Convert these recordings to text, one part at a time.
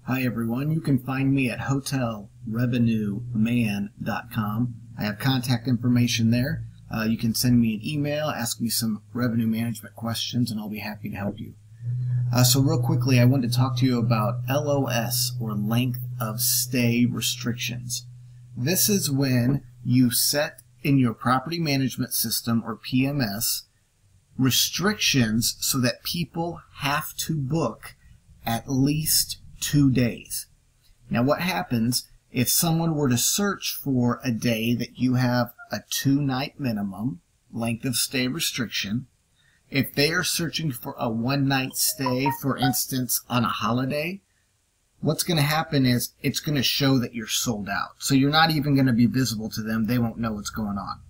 Hi everyone, you can find me at hotelrevenueman.com. I have contact information there. You can send me an email, ask me some revenue management questions, and I'll be happy to help you. So real quickly, I wanted to talk to you about LOS, or length of stay restrictions. This is when you set in your property management system, or PMS, restrictions so that people have to book at least 2 days. Now what happens if someone were to search for a day that you have a 2-night minimum length of stay restriction? If they are searching for a 1-night stay, for instance, on a holiday, what's going to happen is it's going to show that you're sold out. So you're not even going to be visible to them. They won't know what's going on.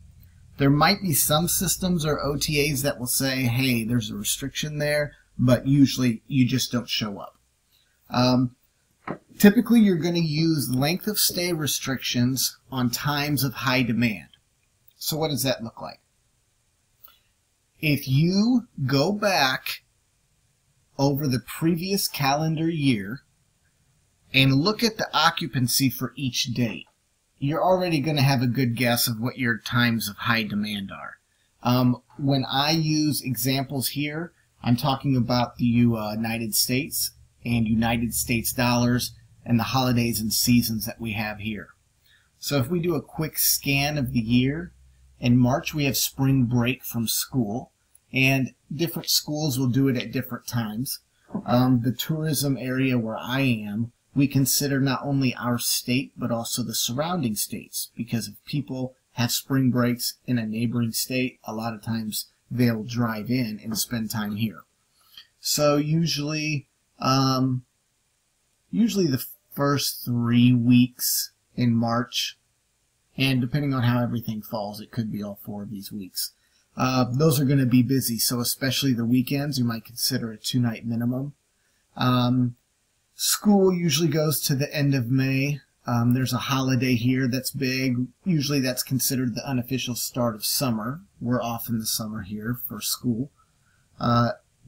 There might be some systems or OTAs that will say, hey, there's a restriction there, but usually you just don't show up. Typically, you're going to use length of stay restrictions on times of high demand. So what does that look like? If you go back over the previous calendar year and look at the occupancy for each date, you're already going to have a good guess of what your times of high demand are. When I use examples here, I'm talking about the United States and United States dollars and the holidays and seasons that we have here. So if we do a quick scan of the year, in March we have spring break from school, and different schools will do it at different times. The tourism area where I am, we consider not only our state but also the surrounding states, because if people have spring breaks in a neighboring state, a lot of times they'll drive in and spend time here. So usually the first 3 weeks in March, and depending on how everything falls, it could be all 4 of these weeks. Those are going to be busy, so especially the weekends, you might consider a 2-night minimum. School usually goes to the end of May. There's a holiday here that's big. Usually that's considered the unofficial start of summer. We're off in the summer here for school.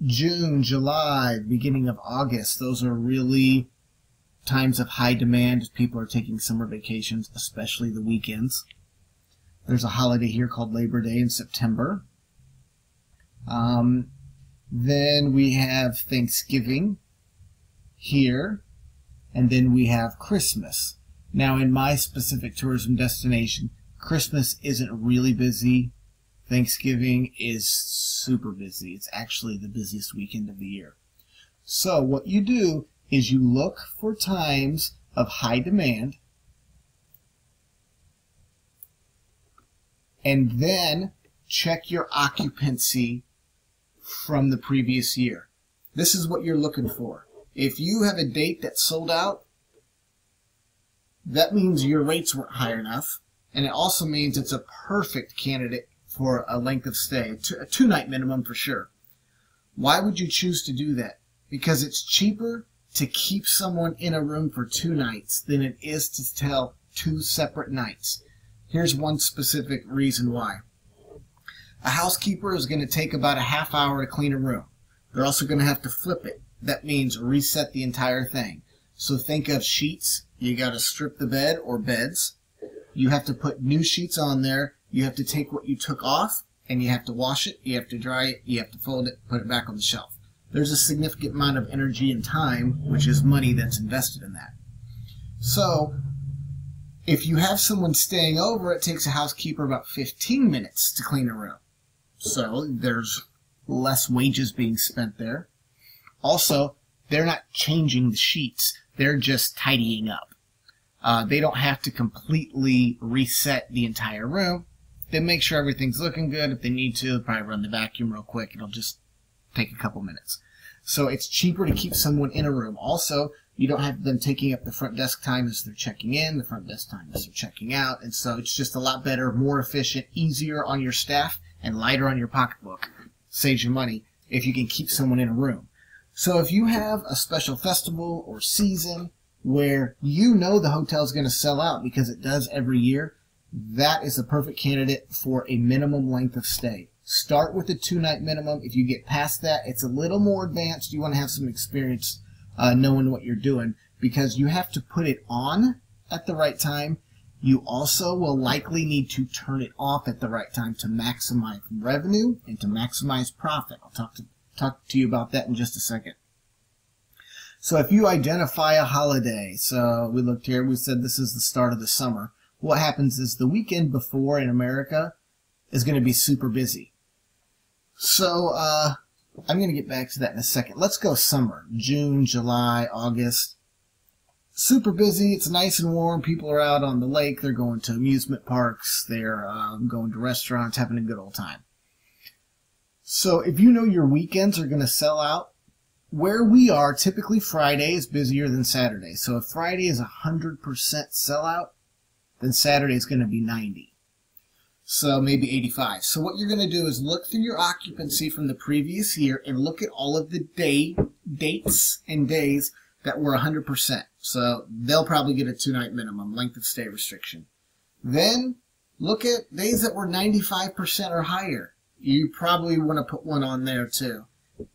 June, July, beginning of August, those are really times of high demand as people are taking summer vacations, especially the weekends. There's a holiday here called Labor Day in September. Then we have Thanksgiving here, and then we have Christmas. Now in my specific tourism destination, Christmas isn't really busy. Thanksgiving is super busy. It's actually the busiest weekend of the year. So what you do is you look for times of high demand and then check your occupancy from the previous year. This is what you're looking for. If you have a date that's sold out, that means your rates weren't high enough, and it also means it's a perfect candidate for a length of stay, a 2-night minimum for sure. Why would you choose to do that? Because it's cheaper to keep someone in a room for 2 nights than it is to tell 2 separate nights. Here's one specific reason why. A housekeeper is going to take about a half hour to clean a room. They're also going to have to flip it. That means reset the entire thing. So think of sheets. You got to strip the bed or beds. You have to put new sheets on there. You have to take what you took off, and you have to wash it, you have to dry it, you have to fold it, put it back on the shelf. There's a significant amount of energy and time, which is money, that's invested in that. So if you have someone staying over, it takes a housekeeper about 15 minutes to clean a room. So there's less wages being spent there. Also, they're not changing the sheets. They're just tidying up. They don't have to completely reset the entire room. They make sure everything's looking good. If they need to, they'll probably run the vacuum real quick. It'll just take a couple minutes. So it's cheaper to keep someone in a room. Also, you don't have them taking up the front desk time as they're checking in, the front desk time as they're checking out. And so it's just a lot better, more efficient, easier on your staff, and lighter on your pocketbook. Saves you money if you can keep someone in a room. So if you have a special festival or season where you know the hotel is going to sell out, because it does every year, that is the perfect candidate for a minimum length of stay. Start with a 2-night minimum. If you get past that, it's a little more advanced. You want to have some experience knowing what you're doing, because you have to put it on at the right time. You also will likely need to turn it off at the right time to maximize revenue and to maximize profit. I'll talk to you about that in just a second. So if you identify a holiday, so we looked here, we said this is the start of the summer. What happens is the weekend before in America is going to be super busy. So I'm going to get back to that in a second. Let's go summer. June, July, August. Super busy. It's nice and warm. People are out on the lake. They're going to amusement parks. They're going to restaurants, having a good old time. So if you know your weekends are going to sell out, where we are, typically Friday is busier than Saturday. So if Friday is 100% sellout, then Saturday is going to be 90. So maybe 85. So what you're going to do is look through your occupancy from the previous year and look at all of the dates and days that were 100%. So they'll probably get a 2-night minimum length of stay restriction. Then look at days that were 95% or higher. You probably want to put one on there too.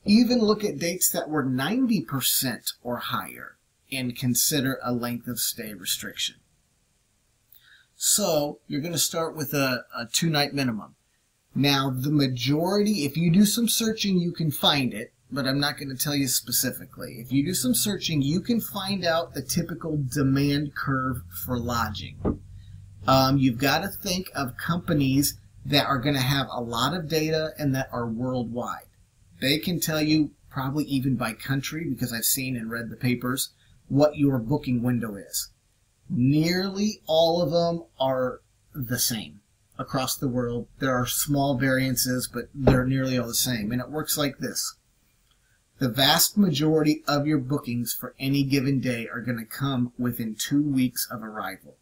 Even look at dates that were 90% or higher and consider a length of stay restriction. So you're going to start with a 2-night minimum. Now the majority, if you do some searching, you can find it, but I'm not going to tell you specifically. If you do some searching, you can find out the typical demand curve for lodging. You've got to think of companies that are going to have a lot of data and that are worldwide. They can tell you, probably even by country, because I've seen and read the papers, what your booking window is. Nearly all of them are the same across the world. There are small variances, but they're nearly all the same. And it works like this. The vast majority of your bookings for any given day are going to come within 2 weeks of arrival.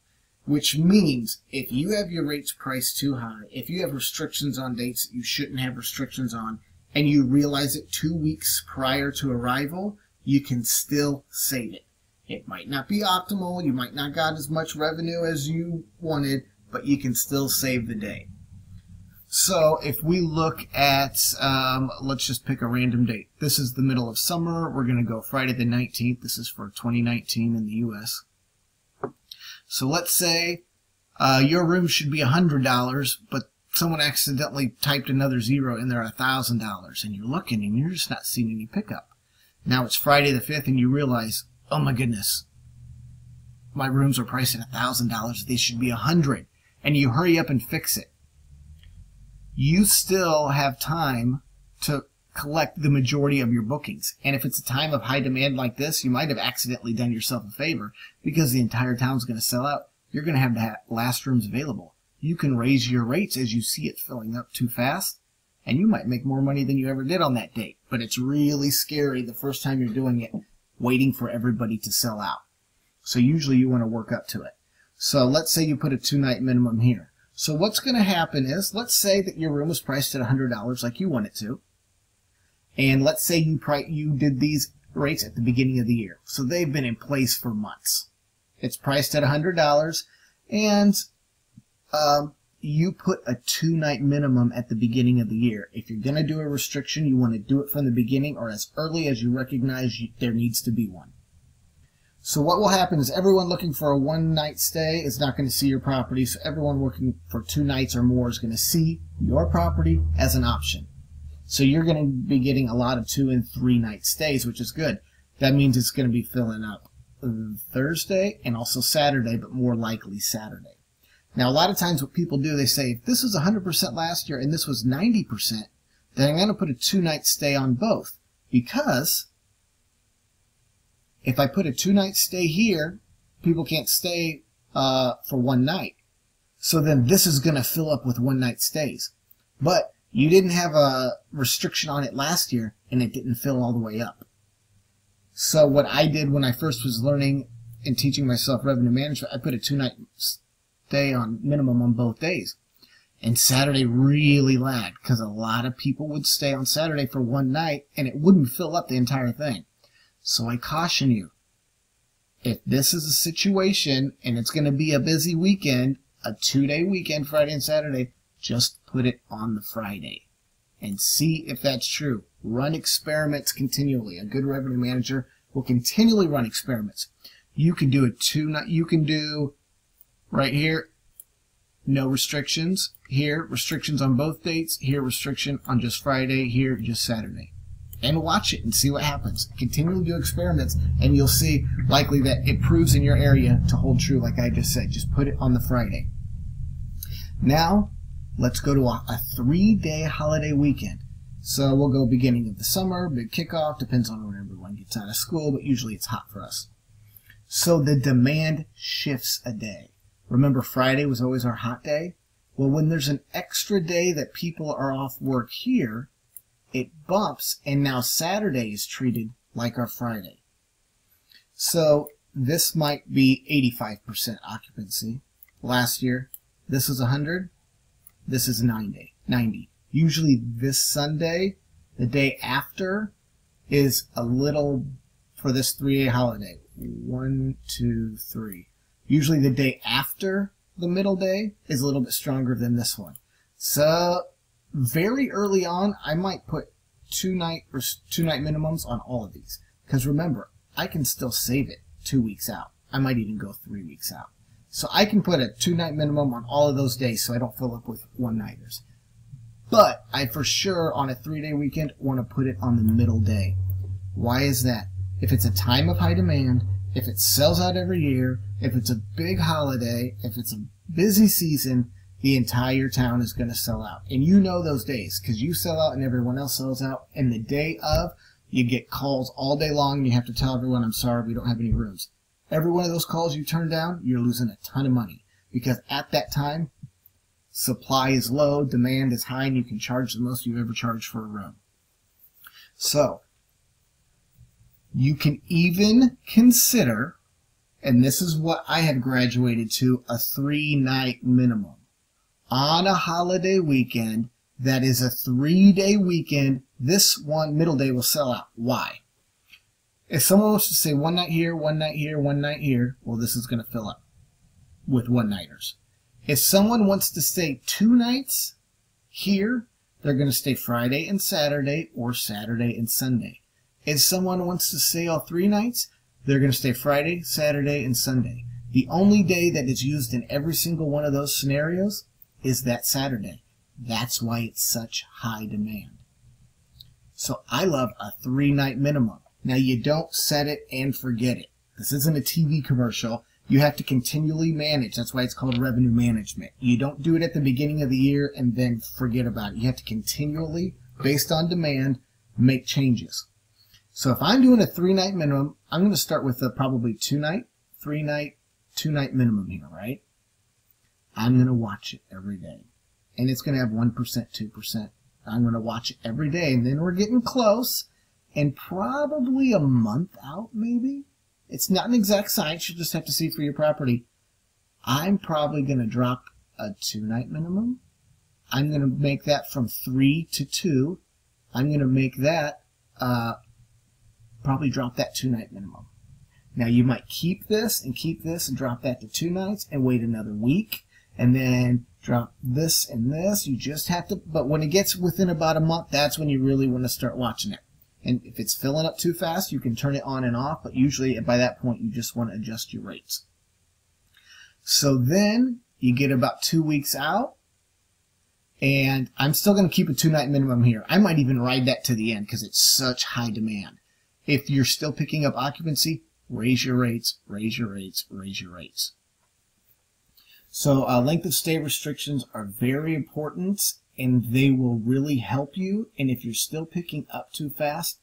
Which means if you have your rates priced too high, if you have restrictions on dates that you shouldn't have restrictions on, and you realize it 2 weeks prior to arrival, you can still save it. It might not be optimal, you might not got as much revenue as you wanted, but you can still save the day. So if we look at, let's just pick a random date. This is the middle of summer. We're going to go Friday the 19th. This is for 2019 in the U.S. So let's say your room should be $100, but someone accidentally typed another zero in there, $1,000, and you're looking and you're just not seeing any pickup. Now it's Friday the 5th and you realize, oh my goodness, my rooms are priced at $1,000. They should be $100, and you hurry up and fix it. You still have time to collect the majority of your bookings. And if it's a time of high demand like this, you might have accidentally done yourself a favor because the entire town's going to sell out. You're going to have last rooms available. You can raise your rates as you see it filling up too fast, and you might make more money than you ever did on that date. But it's really scary the first time you're doing it, waiting for everybody to sell out. So usually you want to work up to it. So let's say you put a 2-night minimum here. So what's going to happen is, let's say that your room was priced at $100 like you want it to, and let's say you did these rates at the beginning of the year. So they've been in place for months. It's priced at $100, and you put a 2-night minimum at the beginning of the year. If you're going to do a restriction, you want to do it from the beginning or as early as you recognize there needs to be one. So what will happen is everyone looking for a 1-night stay is not going to see your property. So everyone looking for 2 nights or more is going to see your property as an option. So you're going to be getting a lot of 2 and 3-night stays, which is good. That means it's going to be filling up Thursday and also Saturday, but more likely Saturday. Now, a lot of times what people do, they say, if this was 100% last year and this was 90%, then I'm going to put a 2-night stay on both. Because if I put a 2-night stay here, people can't stay for 1 night. So then this is going to fill up with 1-night stays. But you didn't have a restriction on it last year, and it didn't fill all the way up. So what I did when I first was learning and teaching myself revenue management, I put a 2-night stay on minimum on both days. And Saturday really lagged because a lot of people would stay on Saturday for 1 night, and it wouldn't fill up the entire thing. So I caution you, if this is a situation and it's going to be a busy weekend, a 2-day weekend, Friday and Saturday, just put it on the Friday and see if that's true. Run experiments continually. A good revenue manager will continually run experiments. You can do a two-night. You can do right here, no restrictions. Here, restrictions on both dates. Here, restriction on just Friday. Here, just Saturday. And watch it and see what happens. Continually do experiments, and you'll see likely that it proves in your area to hold true, like I just said. Just put it on the Friday. Now, let's go to a 3-day holiday weekend. So we'll go beginning of the summer, big kickoff, depends on when everyone gets out of school, but usually it's hot for us. So the demand shifts a day. Remember, Friday was always our hot day? Well, when there's an extra day that people are off work here, it bumps, and now Saturday is treated like our Friday. So this might be 85% occupancy. Last year, this is 100. This is 90. Usually this Sunday, the day after, is a little, for this 3-day holiday, 1, 2, 3. Usually the day after the middle day is a little bit stronger than this one. So very early on, I might put two-night minimums on all of these. Because remember, I can still save it 2 weeks out. I might even go 3 weeks out. So I can put a 2-night minimum on all of those days so I don't fill up with one-nighters. But I for sure on a 3-day weekend want to put it on the middle day. Why is that? If it's a time of high demand, if it sells out every year, if it's a big holiday, if it's a busy season, the entire town is going to sell out. And you know those days because you sell out and everyone else sells out. And the day of, you get calls all day long and you have to tell everyone, I'm sorry, we don't have any rooms. Every one of those calls you turn down, you're losing a ton of money. Because at that time, supply is low, demand is high, and you can charge the most you've ever charged for a room. So, you can even consider, and this is what I have graduated to, a 3-night minimum. On a holiday weekend, that is a 3-day weekend, this one middle day will sell out. Why? If someone wants to stay one night here, one night here, one night here, well, this is going to fill up with one-nighters. If someone wants to stay 2 nights here, they're going to stay Friday and Saturday or Saturday and Sunday. If someone wants to stay all 3 nights, they're going to stay Friday, Saturday, and Sunday. The only day that is used in every single one of those scenarios is that Saturday. That's why it's such high demand. So I love a 3-night minimum. Now you don't set it and forget it. This isn't a TV commercial. You have to continually manage. That's why it's called revenue management. You don't do it at the beginning of the year and then forget about it. You have to continually, based on demand, make changes. So if I'm doing a 3-night minimum, I'm going to start with a probably 2-night, 3-night, 2-night minimum here, right? I'm going to watch it every day. And it's going to have 1%, 2%. I'm going to watch it every day. And then we're getting close. And probably a month out, maybe. It's not an exact science. You just have to see for your property. I'm probably going to drop a 2-night minimum. I'm going to make that from 3 to 2. I'm going to make that, probably drop that 2-night minimum. Now you might keep this and drop that to 2 nights and wait another week. And then drop this and this. You just have to, but when it gets within about a month, that's when you really want to start watching it. And if it's filling up too fast, you can turn it on and off, but usually by that point, you just want to adjust your rates. So then you get about 2 weeks out, and I'm still going to keep a 2-night minimum here. I might even ride that to the end because it's such high demand. If you're still picking up occupancy, raise your rates, raise your rates, raise your rates. So length of stay restrictions are very important, and they will really help you. And if you're still picking up too fast,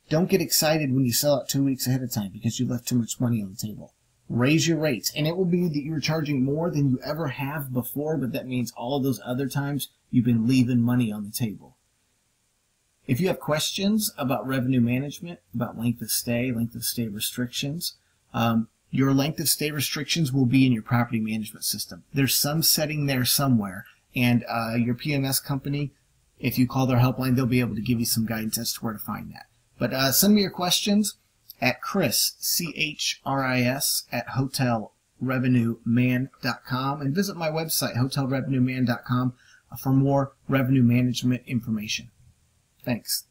don't get excited when you sell out 2 weeks ahead of time because you left too much money on the table. Raise your rates, and it will be that you're charging more than you ever have before, but that means all of those other times you've been leaving money on the table. If you have questions about revenue management, about length of stay restrictions, your length of stay restrictions will be in your property management system. There's some setting there somewhere, and your PMS company, if you call their helpline, they'll be able to give you some guidance as to where to find that. But send me your questions at Chris, C-H-R-I-S, at hotelrevenueman.com, and visit my website, hotelrevenueman.com, for more revenue management information. Thanks.